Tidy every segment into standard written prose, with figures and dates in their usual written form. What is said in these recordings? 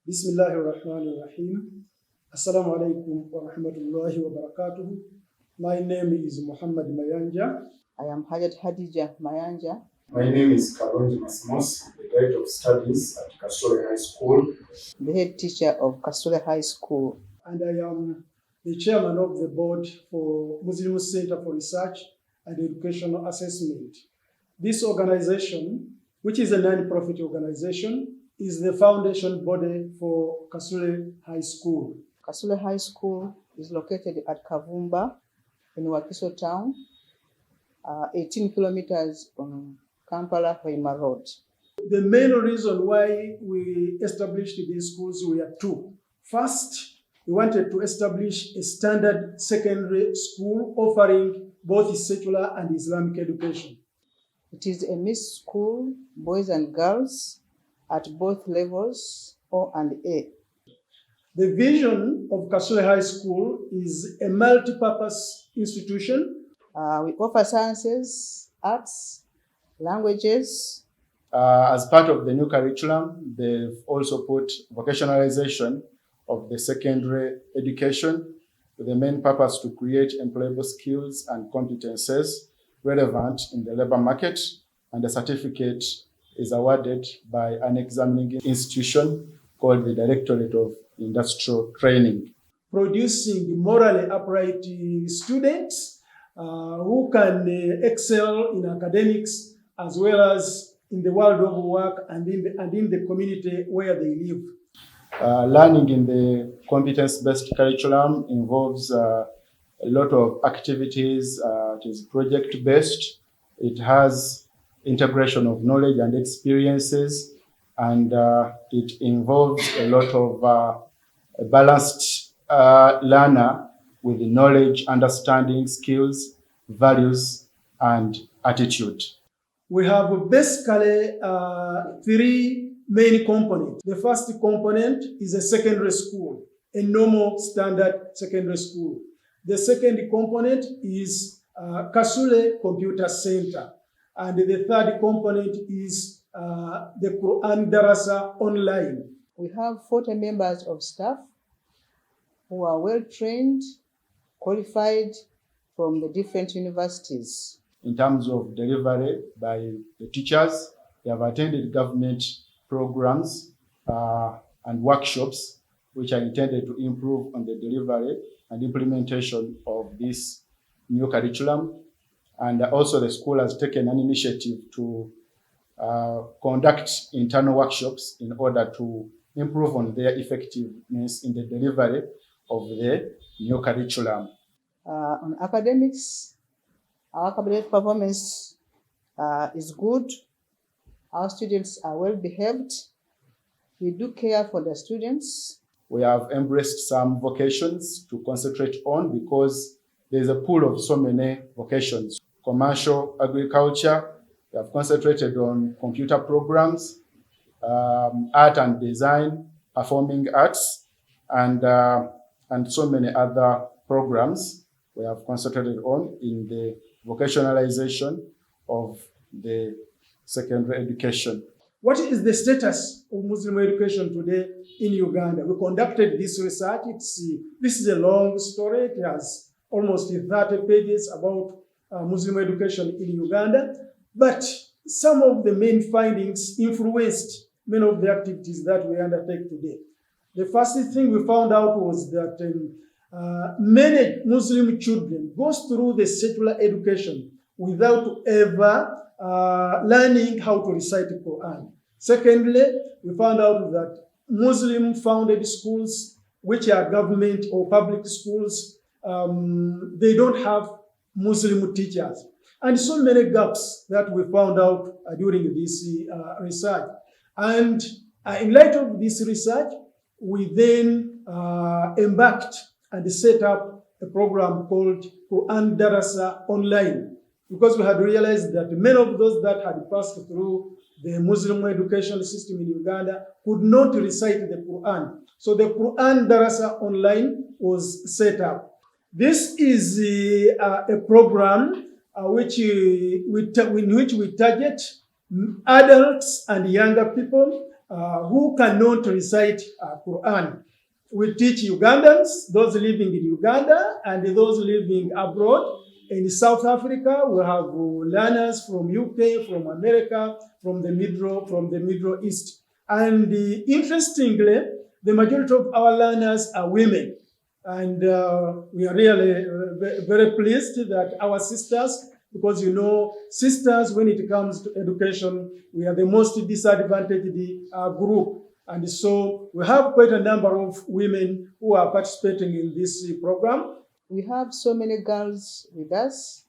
Bismillahirrahmanirrahim. Assalamu alaikum wa rahmatullahi wa barakatuh. My name is Muhammad Mayanja. I am Hajat Hadija Mayanja. My name is Kalonji Masmos, the Director of Studies at Kasule High School, the head teacher of Kasule High School. And I am the chairman of the board for Muslim Center for Research and Educational Assessment. This organization, which is a non-profit organization, is the foundation body for Kasule High School. Kasule High School is located at Kavumba in Wakiso town, 18 kilometers from Kampala Hoima Road. The main reason why we established these schools were two. First, we wanted to establish a standard secondary school offering both secular and Islamic education. It is a mixed school, boys and girls, at both levels, O and A. The vision of Kasule High School is a multi-purpose institution. We offer sciences, arts, languages. As part of the new curriculum, they've also put vocationalization of the secondary education with the main purpose to create employable skills and competences relevant in the labor market, and the certificate is awarded by an examining institution called the Directorate of Industrial Training. Producing morally upright students who can excel in academics as well as in the world of work and in the community where they live. Learning in the competence-based curriculum involves a lot of activities. It is project-based. It has integration of knowledge and experiences, and it involves a lot of a balanced learner with knowledge, understanding, skills, values, and attitude. We have basically three main components. The first component is a secondary school, a normal standard secondary school. The second component is Kasule Computer Center. And the third component is the Quran Darasa online. We have 40 members of staff who are well trained, qualified from the different universities. In terms of delivery by the teachers, they have attended government programs and workshops which are intended to improve on the delivery and implementation of this new curriculum. And also the school has taken an initiative to conduct internal workshops in order to improve on their effectiveness in the delivery of the new curriculum. On academics, our academic performance is good. Our students are well behaved. We do care for the students. We have embraced some vocations to concentrate on because there's a pool of so many vocations. Commercial agriculture, we have concentrated on computer programs, art and design, performing arts, and so many other programs we have concentrated on in the vocationalization of the secondary education. What is the status of Muslim education today in Uganda? We conducted this research. This is a long story. It has almost 30 pages about Muslim education in Uganda, but some of the main findings influenced many of the activities that we undertake today. The first thing we found out was that many Muslim children go through the secular education without ever learning how to recite the Quran. Secondly, we found out that Muslim-founded schools, which are government or public schools, they don't have Muslim teachers. And so many gaps that we found out during this research. And in light of this research, we then embarked and set up a program called Quran Darasa Online, because we had realized that many of those that had passed through the Muslim education system in Uganda could not recite the Quran. So the Quran Darasa Online was set up. This is a program in which we target adults and younger people who cannot recite Quran. We teach Ugandans, those living in Uganda, and those living abroad. In South Africa, we have learners from UK, from America, from the Middle East. And interestingly, the majority of our learners are women. And we are really very pleased that our sisters, because you know, sisters, when it comes to education, we are the most disadvantaged group. And so we have quite a number of women who are participating in this program. We have so many girls with us.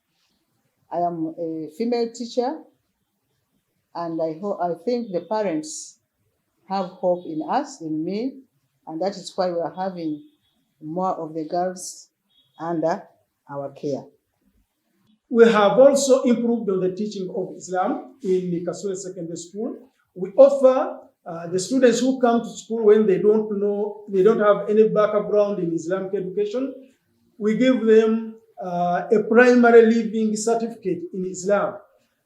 I am a female teacher, and I think the parents have hope in us, in me, and that is why we are having more of the girls under our care. We have also improved on the teaching of Islam in the Kasule Secondary School. We offer the students who come to school when they don't have any background in Islamic education, we give them a primary living certificate in Islam.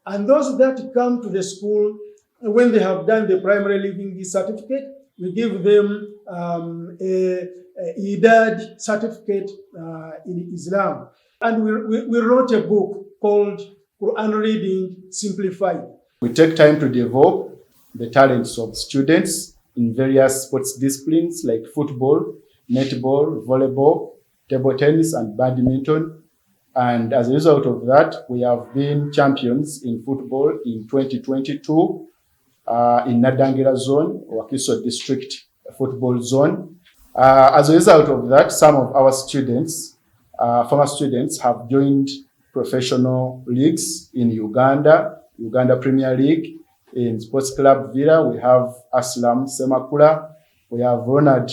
And those that come to the school, when they have done the primary living certificate, we give them a Idad certificate in Islam. And we wrote a book called Quran Reading Simplified. We take time to develop the talents of students in various sports disciplines like football, netball, volleyball, table tennis, and badminton. And as a result of that, we have been champions in football in 2022 in Nadangira Zone, Wakiso District Football Zone. As a result of that, some of our students, former students, have joined professional leagues in Uganda Premier League. In Sports Club Villa, we have Aslam Semakula, we have Ronald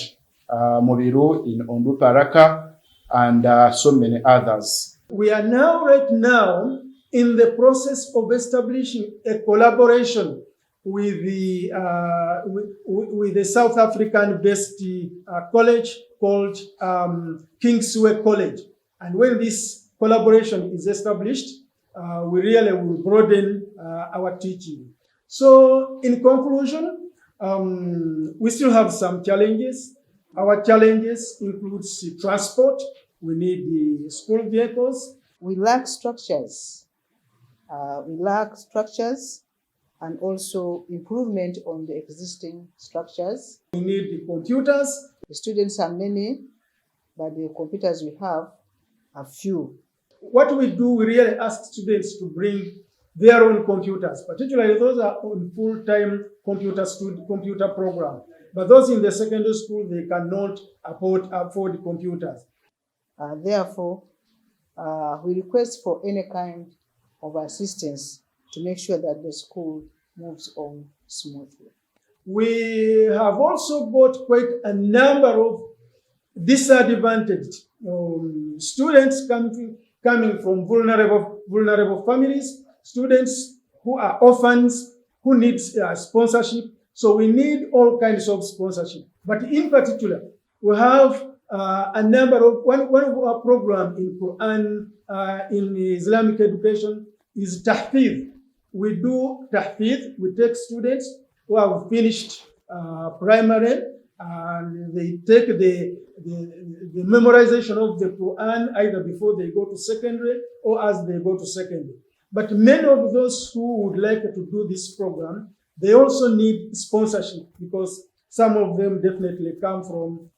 Mobiru in Ondu Paraka, and so many others. We are right now in the process of establishing a collaboration with the South African-based college called Kasule College. And when this collaboration is established, we really will broaden our teaching. So in conclusion, we still have some challenges. Our challenges include transport. We need the school vehicles. We lack structures. And also improvement on the existing structures. We need the computers. The students are many, but the computers we have are few. What we do, we really ask students to bring their own computers, particularly those are on full-time computer program. But those in the secondary school, they cannot afford computers. Therefore, we request for any kind of assistance to make sure that the school moves on smoothly. We have also got quite a number of disadvantaged students coming from vulnerable families, students who are orphans, who need sponsorship. So we need all kinds of sponsorship. But in particular, we have a number of, one of our programs in Quran, in Islamic education is tahfidh. We do tahfidh. We take students who have finished primary and they take the memorization of the Quran either before they go to secondary or as they go to secondary. But many of those who would like to do this program, they also need sponsorship because some of them definitely come from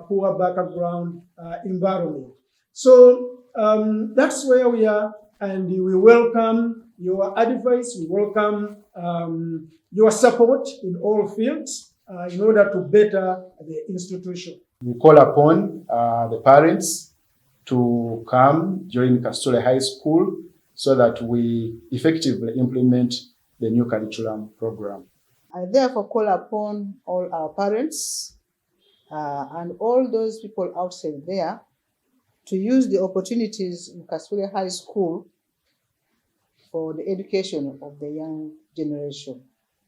poor background environment. So that's where we are, and we welcome your advice, we welcome your support in all fields in order to better the institution. We call upon the parents to come join Kasule High School so that we effectively implement the new curriculum program. I therefore call upon all our parents and all those people outside there to use the opportunities in Kasule High School for the education of the young generation.